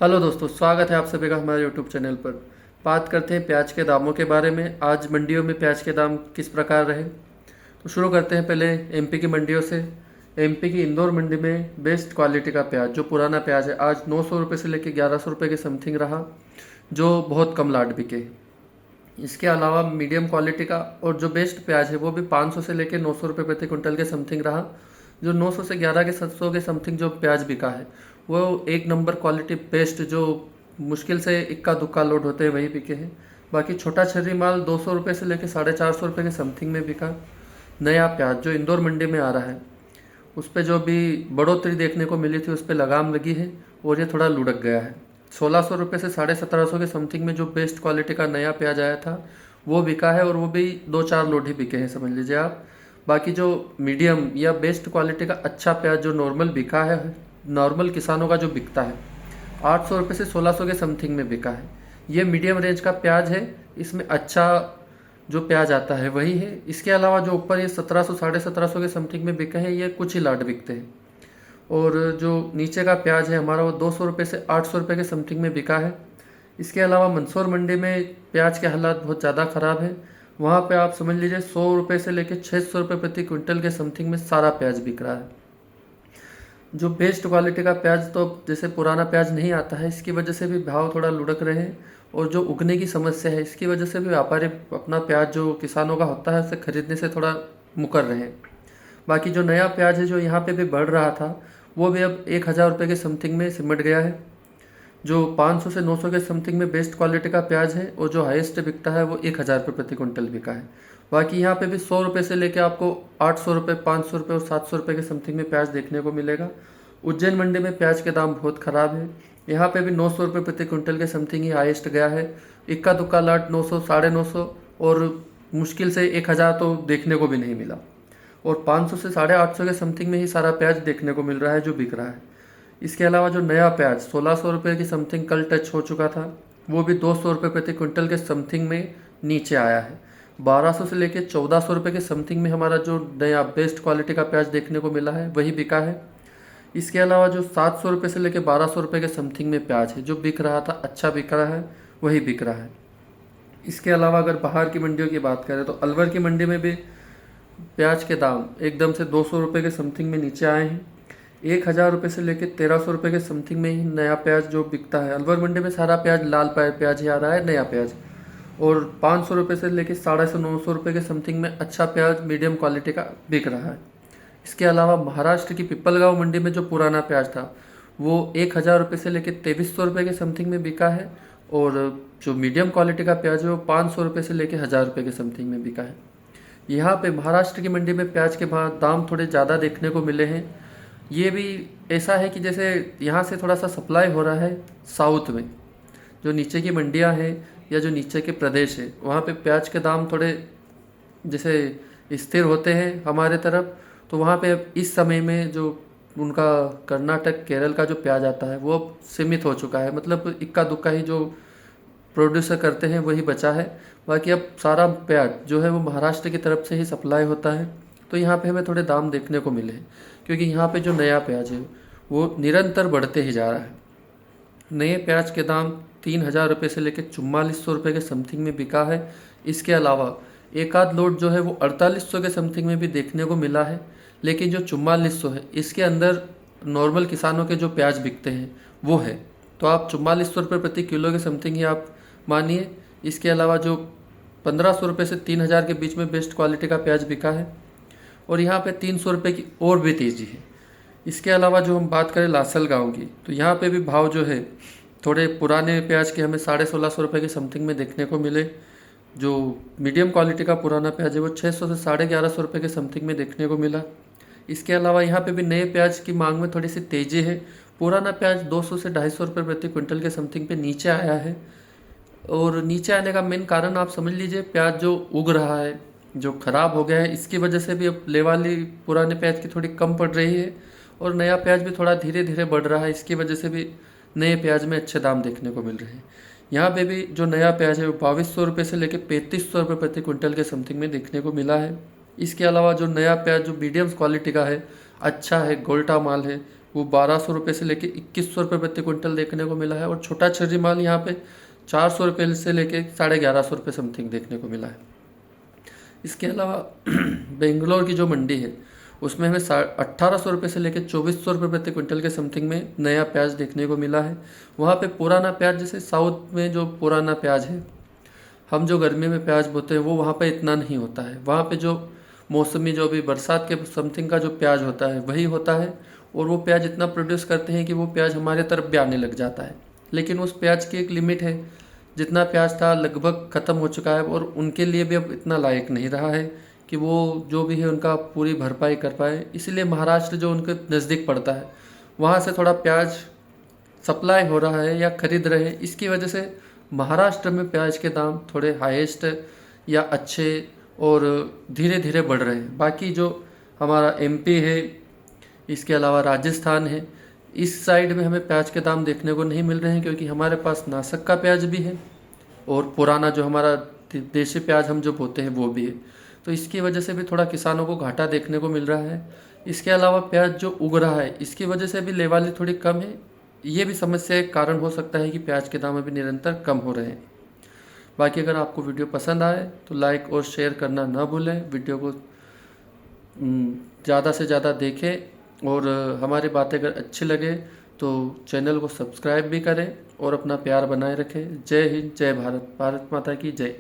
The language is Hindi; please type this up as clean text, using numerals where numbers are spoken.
हेलो दोस्तों, स्वागत है आप सभी का हमारे यूट्यूब चैनल पर। बात करते हैं प्याज के दामों के बारे में। आज मंडियों में प्याज के दाम किस प्रकार रहे, तो शुरू करते हैं पहले एमपी की मंडियों से। एमपी की इंदौर मंडी में बेस्ट क्वालिटी का प्याज, जो पुराना प्याज है, आज 900 रुपये से लेकर 1100 रुपये के समथिंग रहा, जो बहुत कम लाट बिके। इसके अलावा मीडियम क्वालिटी का और जो बेस्ट प्याज है वो भी 500 से लेकर 900 रुपये प्रति क्विंटल के समथिंग रहा। जो 900 से 11 के 700 के समथिंग जो प्याज बिका है वो एक नंबर क्वालिटी बेस्ट, जो मुश्किल से इक्का दुक्का लोड होते हैं वही बिके हैं। बाकी छोटा छर्री माल 200 रुपये से लेकर 450 रुपये के समथिंग में बिका। नया प्याज जो इंदौर मंडी में आ रहा है उस पर जो भी बढ़ोतरी देखने को मिली थी उस पर लगाम लगी है और ये थोड़ा लुढ़क गया है। 1600 रुपये से 1750 के समथिंग में जो बेस्ट क्वालिटी का नया प्याज आया था वो बिका है, और वो भी 2-4 लोड ही बिके हैं, समझ लीजिए आप। बाकी जो मीडियम या बेस्ट क्वालिटी का अच्छा प्याज जो नॉर्मल बिका है, नॉर्मल किसानों का जो बिकता है, 800 रुपये से 1600 के समथिंग में बिका है। ये मीडियम रेंज का प्याज है, इसमें अच्छा जो प्याज आता है वही है। इसके अलावा जो ऊपर ये 1700 1750 के समथिंग में बिके हैं, ये कुछ ही लाट बिकते हैं। और जो नीचे का प्याज है हमारा वो 200 रुपये से 800 रुपये के समथिंग में बिका है। इसके अलावा मंदसौर मंडी में प्याज के हालात बहुत ज़्यादा ख़राब है। वहाँ पे आप समझ लीजिए 100 रुपये से लेकर 600 रुपये प्रति क्विंटल के समथिंग में सारा प्याज बिक रहा है। जो बेस्ट क्वालिटी का प्याज, तो जैसे पुराना प्याज नहीं आता है, इसकी वजह से भी भाव थोड़ा लुढ़क रहे हैं। और जो उगने की समस्या है इसकी वजह से भी व्यापारी अपना प्याज जो किसानों का होता है उसे खरीदने से थोड़ा मुकर रहे हैं। बाकी जो नया प्याज है जो यहाँ पे भी बढ़ रहा था वो भी अब 1000 रुपये के समथिंग में सिमट गया है। जो 500 से 900 के समथिंग में बेस्ट क्वालिटी का प्याज है और जो हाईएस्ट बिकता है वो 1000 रुपये प्रति क्विंटल बिका है। बाकी यहाँ पे भी 100 रुपये से लेकर आपको 800 रुपये, 500 रुपये और 700 रुपये के समथिंग में प्याज देखने को मिलेगा। उज्जैन मंडी में प्याज के दाम बहुत ख़राब है। यहाँ पे भी 900 रुपये प्रति क्विंटल के समथिंग ही हाईएस्ट गया है। इक्का दुक्का लाट 900, 950 और मुश्किल से 1000 तो देखने को भी नहीं मिला। और 500 से 850 के समथिंग में ही सारा प्याज देखने को मिल रहा है जो बिक रहा है। इसके अलावा जो नया प्याज 1600 रुपये की समथिंग कल टच हो चुका था, वो भी 200 रुपये प्रति क्विंटल के समथिंग में नीचे आया है। 1200 से लेकर 1400 रुपये के समथिंग में हमारा जो नया बेस्ट क्वालिटी का प्याज देखने को मिला है वही बिका है। इसके अलावा जो 700 रुपये से लेकर 1200 रुपये के समथिंग में प्याज है जो बिक रहा था, अच्छा बिक रहा है, वही बिक रहा है। इसके अलावा अगर बाहर की मंडियों की बात करें तो अलवर की मंडी में भी प्याज के दाम एकदम से 200 रुपये के समथिंग में नीचे आए हैं। 1000 रुपये से लेकर 1300 रुपये के समथिंग में ही नया प्याज जो बिकता है। अलवर मंडी में सारा प्याज लाल प्याज ही आ रहा है, नया प्याज। और 500 रुपये से लेकर 950 रुपये के समथिंग में अच्छा प्याज मीडियम क्वालिटी का बिक रहा है। इसके अलावा महाराष्ट्र की पिपलगांव मंडी में जो पुराना प्याज था वो 1000 रुपये से लेकर 2300 रुपये के समथिंग में बिका है। और जो मीडियम क्वालिटी का प्याज है वो 500 रुपये से लेकर 1000 रुपये के समथिंग में बिका है। यहाँ पे महाराष्ट्र की मंडी में प्याज के दाम थोड़े ज़्यादा देखने को मिले हैं। ये भी ऐसा है कि जैसे यहाँ से थोड़ा सा सप्लाई हो रहा है साउथ में, जो नीचे की मंडियाँ हैं या जो नीचे के प्रदेश है वहाँ पे प्याज के दाम थोड़े जैसे स्थिर होते हैं हमारे तरफ। तो वहाँ पे इस समय में जो उनका कर्नाटक केरल का जो प्याज आता है वो अब सीमित हो चुका है, मतलब इक्का दुक्का ही जो प्रोड्यूसर करते हैं वही बचा है। बाकी अब सारा प्याज जो है वो महाराष्ट्र की तरफ से ही सप्लाई होता है। तो यहाँ पे हमें थोड़े दाम देखने को मिले हैं क्योंकि यहाँ पे जो नया प्याज है वो निरंतर बढ़ते ही जा रहा है। नए प्याज के दाम 3000 रुपये से लेकर 4400 रुपये के समथिंग में बिका है। इसके अलावा एक आध लोड जो है वो 4800 के समथिंग में भी देखने को मिला है। लेकिन जो 4400 है इसके अंदर नॉर्मल किसानों के जो प्याज बिकते हैं वो है, तो आप 4400 रुपये प्रति किलो के समथिंग ही आप मानिए। इसके अलावा जो 1500 रुपये से 3000 के बीच में बेस्ट क्वालिटी का प्याज बिका है। और यहाँ पे 300 रुपये की और भी तेज़ी है। इसके अलावा जो हम बात करें लासल गाँव की, तो यहाँ पे भी भाव जो है थोड़े पुराने प्याज के हमें 1650 रुपये के समथिंग में देखने को मिले। जो मीडियम क्वालिटी का पुराना प्याज है वो 600 से 1150 रुपये के समथिंग में देखने को मिला। इसके अलावा यहाँ पे भी नए प्याज की मांग में थोड़ी सी तेज़ी है। पुराना प्याज 200 से 250 रुपये प्रति क्विंटल के समथिंग पे नीचे आया है। और नीचे आने का मेन कारण आप समझ लीजिए प्याज जो उग रहा है जो ख़राब हो गया है, इसकी वजह से भी अब लेवाली पुराने प्याज की थोड़ी कम पड़ रही है। और नया प्याज भी थोड़ा धीरे धीरे बढ़ रहा है, इसकी वजह से भी नए प्याज में अच्छे दाम देखने को मिल रहे हैं। यहाँ पे भी जो नया प्याज है वो 2200 रुपये से लेकर 3500 रुपये प्रति क्विंटल के समथिंग में देखने को मिला है। इसके अलावा जो नया प्याज जो मीडियम क्वालिटी का है, अच्छा है, गोल्टा माल है, वो 1200 रुपये से लेके 2100 रुपये प्रति क्विंटल देखने को मिला है। और छोटा छर्री माल यहाँ पे 400 रुपये से लेके 1150 रुपये समथिंग देखने को मिला है। इसके अलावा बेंगलोर की जो मंडी है उसमें हमें 1800 रुपये से लेकर 2400 रुपये प्रति क्विंटल के समथिंग में नया प्याज देखने को मिला है। वहाँ पे पुराना प्याज, जैसे साउथ में जो पुराना प्याज है, हम जो गर्मी में प्याज बोते हैं वो वहाँ पे इतना नहीं होता है। वहाँ पे जो मौसमी, जो भी बरसात के समथिंग का जो प्याज होता है वही होता है। और वो प्याज इतना प्रोड्यूस करते हैं कि वो प्याज हमारे तरफ भी आने लग जाता है। लेकिन उस प्याज की एक लिमिट है, जितना प्याज था लगभग ख़त्म हो चुका है और उनके लिए भी अब इतना लायक नहीं रहा है कि वो जो भी है उनका पूरी भरपाई कर पाए। इसलिए महाराष्ट्र जो उनके नज़दीक पड़ता है वहाँ से थोड़ा प्याज सप्लाई हो रहा है या खरीद रहे हैं। इसकी वजह से महाराष्ट्र में प्याज के दाम थोड़े हाईएस्ट या अच्छे और धीरे धीरे बढ़ रहे हैं। बाकी जो हमारा एमपी है, इसके अलावा राजस्थान है, इस साइड में हमें प्याज के दाम देखने को नहीं मिल रहे हैं, क्योंकि हमारे पास नासिक का प्याज भी है और पुराना जो हमारा देसी प्याज हम जो बोते हैं वो भी है। तो इसकी वजह से भी थोड़ा किसानों को घाटा देखने को मिल रहा है। इसके अलावा प्याज जो उग रहा है इसकी वजह से भी लेवाली थोड़ी कम है। ये भी समस्या एक कारण हो सकता है कि प्याज के दाम अभी निरंतर कम हो रहे हैं। बाकी अगर आपको वीडियो पसंद आए तो लाइक और शेयर करना ना भूलें। वीडियो को ज़्यादा से ज़्यादा देखें और हमारी बातें अगर अच्छी लगे तो चैनल को सब्सक्राइब भी करें और अपना प्यार बनाए रखें। जय हिंद, जय भारत, भारत माता की जय।